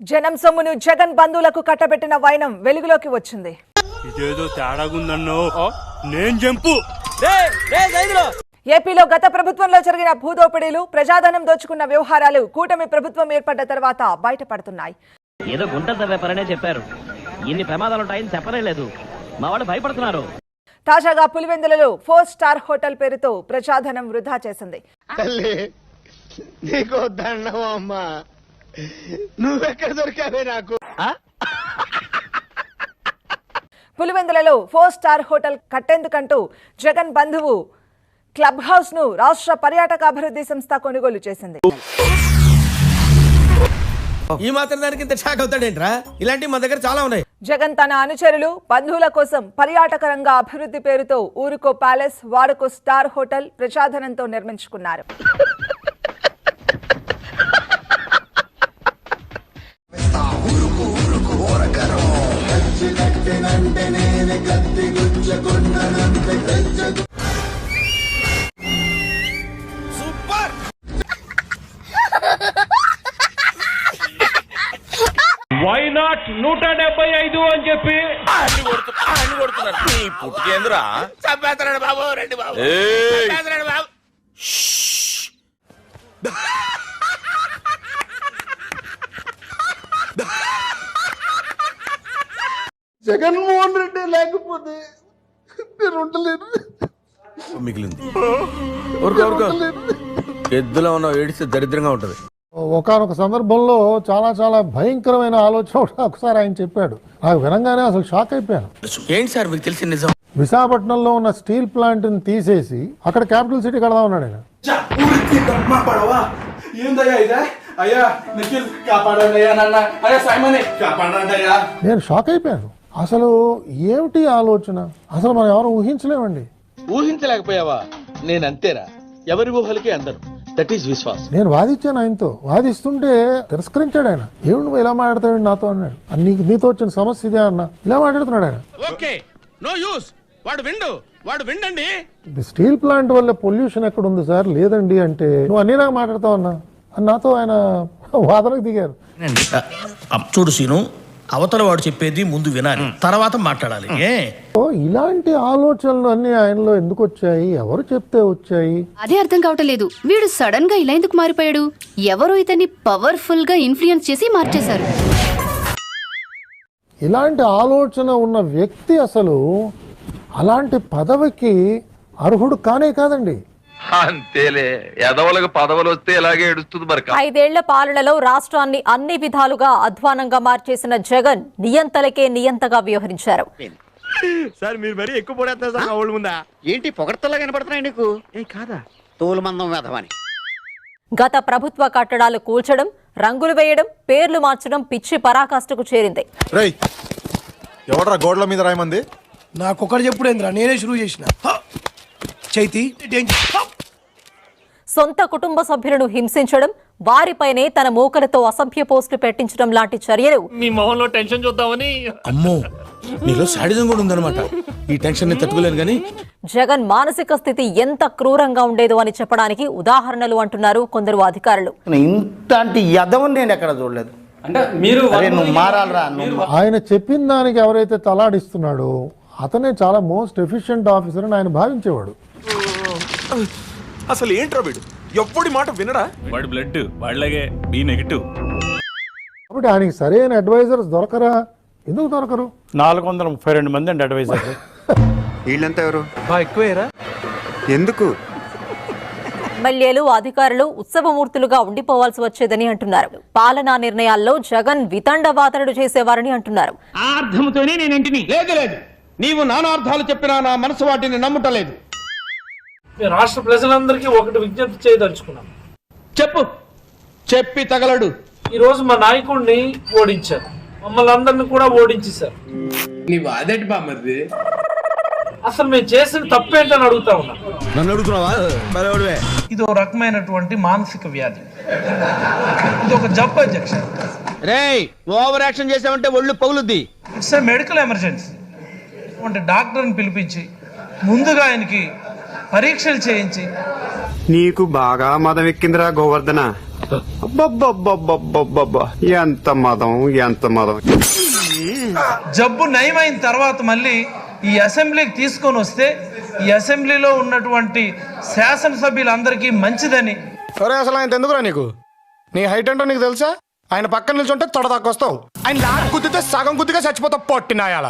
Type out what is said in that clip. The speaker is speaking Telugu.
జనం సొమ్మును జగన్ బంధువులకు కట్టబెట్టిన వైనం వెలుగులోకి వచ్చింది. ఇదేదో తేడాగుందన్నో నేను జంపు. ఏపీలో గత ప్రభుత్వంలో జరిగిన భూదోపిడీలు, ప్రజాధనం దోచుకున్న వ్యవహారాలు కూటమి ప్రభుత్వం ఏర్పడ్డ తర్వాత బయటపడుతున్నాయి. ఏదో గుంటల వ్యాపారనే చెప్పారు, ఇన్ని ప్రమాదాలుంటాయని చెప్పలేదు. మా వాళ్ళు భయపడుతున్నారు. తాజాగా పులివెందులలో 4 స్టార్ హోటల్ పేరుతో ప్రజాధనం వృధా చేసింది. పులివెందులలో 4 స్టార్ హోటల్ కట్టేందుకంటూ జగన్ బంధువు క్లబ్ హౌస్ ను రాష్ట్ర పర్యాటక అభివృద్ధి సంస్థ కొనుగోలు చేసింది. ఈ మాత్రం దానికి ఇంత షాక్ అవుతాడేంట్రా? ఇలాంటివి మా దగ్గర చాలా ఉన్నాయి. జగన్ తన అనుచరులు, బంధువుల కోసం పర్యాటక రంగ అభివృద్ధి పేరుతో ఊరుకో ప్యాలెస్, వాడుకో స్టార్ హోటల్ ప్రజాధనంతో నిర్మించుకున్నారు. సూపర్. వై నాట్ 175 అని చెప్పి పుట్టుకేంద్రా చంపేస్తున్నాడు బాబు. రండి బాబు, చంపేస్తున్నాడు బాబు. జగన్మోహన్ రెడ్డి లేకపోతే నేను ఉండలేను. మిగిలింది ఎద్దులో ఉన్న ఏడిస్తే దరిద్రంగా ఉంటది. ఒకానొక సందర్భంలో చాలా భయంకరమైన ఆలోచన ఒకసారి ఆయన చెప్పాడు. నాకు వినంగానే అసలు షాక్ అయిపోయాను. ఏంటి సార్ మీకు తెలిసిన నిజం? విశాఖపట్నంలో ఉన్న స్టీల్ ప్లాంట్ ని తీసేసి అక్కడ క్యాపిటల్ సిటీ కడదాం ఉన్నాడు ఆయన. నేను షాక్ అయిపోయాను. అసలు ఏమిటి ఆలోచన? అసలు మనం ఎవరు ఊహించలేమండి. ఊహించలేకపోయావా? నేను అంతేరా, ఎవరి ఊహలకి అందరు. That is Vishwas. నేను వాదించాను ఆయనతో. వాదిస్తుంటే తిరస్కరించాడు ఆయన. ఏమి నువ్వు ఇలా మాట్లాడతావు నాతో అన్నాడు. నీతో వచ్చిన సమస్య ఇదే అన్న. ఇలా మాట్లాడుతున్నాడు ఆయన. Okay, no use. వాడు విండండి. స్టీల్ ప్లాంట్ వల్ల పొల్యూషన్ ఎక్కడ ఉంది సార్? లేదండి అంటే నువ్వు అన్నిలాగా మాట్లాడతావు అన్న అని నాతో ఆయన వాదనకు దిగారు. చూడు సీను, అవతల వాడు చెప్పేది ముందు వినాలి, తర్వాత మాట్లాడాలి. ఇలాంటి ఆలోచనలు అన్ని ఆయనలో ఎందుకు వచ్చాయి? ఎవరు చెప్తే వచ్చాయి? అదే అర్థం కావటం లేదు. వీడు సడన్ గా ఇలా ఎందుకు మారిపోయాడు? ఎవరు ఇతన్ని పవర్ఫుల్ గా ఇన్ఫ్లుయెన్స్ చేసి మార్చేశారు. ఇలాంటి ఆలోచన ఉన్న వ్యక్తి అసలు అలాంటి పదవికి అర్హుడు కానే కాదండి. అంతేలే, ఎదవలకు పదవులు వస్తే ఇలాగే ఏడుస్తుంది. మరి 5 ఏళ్ల పాలనలో రాష్ట్రాన్ని అన్ని విధాలుగా అధ్వానంగా మార్చేసిన జగన్ నియంతలకే నియంతగా వ్యవహరించారు. సార్ మీరు మరీ ఎక్కువ పడేస్తున్నారు సార్. ఓల్డ్ ముందా ఏంటి పొగడతలా కనపడుతున్నాయి నీకు? ఏ కాదా, తోలు మందం వేధమని. గత ప్రభుత్వ కట్టడాలు కూల్చడం, రంగులు వేయడం, పేర్లు మార్చడం పిచ్చి పరాకాష్ఠకు చేరింది. ఎవడ్రా గోడల మీద రాయమంది? నాకొకటి చెప్పుడేంద్రా, నేనే షురూ చేసిన. చైతి సొంత కుటుంబ సభ్యులను హింసించడం, వారిపైనే తన మూకలతో అసభ్య పోస్టులు పెట్టించడం లాంటి చర్యలు. మీ మొహంలో టెన్షన్ చూద్దామని. అమ్మో, నీలో శాడిజం కూడా ఉందన్నమాట. ఈ టెన్షన్ ని తట్టుకోలేను కానీ జగన్ మానసిక స్థితి ఎంత క్రూరంగా ఉండేదో అని చెప్పడానికి ఉదాహరణలు అంటున్నారు కొందరు అధికారులు. ఇంతటి యదవని నేను ఎక్కడ చూడలేదు. అంటే మీరు మారాలరా. ఆయన చెప్పిన దానికి ఎవరైతే తలాడిస్తున్నాడో అతనే చాలా మోస్ట్ ఎఫిషియెంట్ ఆఫీసర్ అని ఆయన భావించేవాడు. అసలు ఏంట్రా వీడు? ఎవ్వడి మాట వినడా? వాడి బ్లడ్ వాడిలాగే బి నెగటివ్. కాబట్టి ఆయనకి సరైన అడ్వైజర్స్ దొరకరా? ఎందుకు దొరకరు? 432 మంది అండి అడ్వైజర్. వీళ్ళంతా ఎవరు? ఎక్కువేరా. ఎందుకు? ఎమ్మెల్యేలు, అధికారులు ఉత్సవమూర్తులుగా ఉండిపోవాల్సి వచ్చేదని అంటున్నారు. పాలనా నిర్ణయాల్లో జగన్ వితండవాదనలు చేసేవారని అంటున్నారు. ఆ అర్థంతోనే నేనంటిని. లేదు, నీవు నానార్థాలు చెప్పినా నా మనసు వాటిని నమ్ముటలేదు. రాష్ట్ర ప్రజలందరికీ ఒకటి విజ్ఞప్తి చేయదలుచుకున్నాం. చెప్పి తగలడు. ఈ రోజు మా నాయకుడిని ఓడించారు, మమ్మల్ని అందరిని కూడా ఓడించేశారు. నీవు అదేంటి బామ్మది? అసలు మేము చేసిన తప్పేంటని అడుగుతా ఉన్నా. నన్ను అడుగుతున్నావా? ఇది ఒక రకమైనటువంటి మానసిక వ్యాధి. ఇది ఒక జబ్బు అధ్యక్ష. రేయ్, ఓవర్ యాక్షన్ చేసావంటే ఒళ్ళు పగులుద్ది. It's a medical emergency. అంటే డాక్టర్ని పిలిపించి ముందుగా ఆయనకి పరీక్షలు చేయించి. నీకు బాగా మదం ఎక్కిందిరా గోవర్ధన. అబ్బబ్బబ్బబ్బబ్బబ్బబ్బా. ఎంత మదం ఎంత మదం. జబ్బు నయమైన తర్వాత మళ్ళీ ఈ అసెంబ్లీకి తీసుకొని వస్తే ఈ అసెంబ్లీలో ఉన్నటువంటి శాసనసభ్యులందరికీ మంచిదని. సరే అసలు ఆయన ఎందుకురా నీకు? నీ హైట్ ఏంటో నీకు తెలుసా? ఆయన పక్కన నిల్చుంటే తొడ దాకా వస్తావు. ఆయన లాక్ గుద్దితే సగం గుద్దిగా చచ్చిపోతావు పొట్టినాయాల.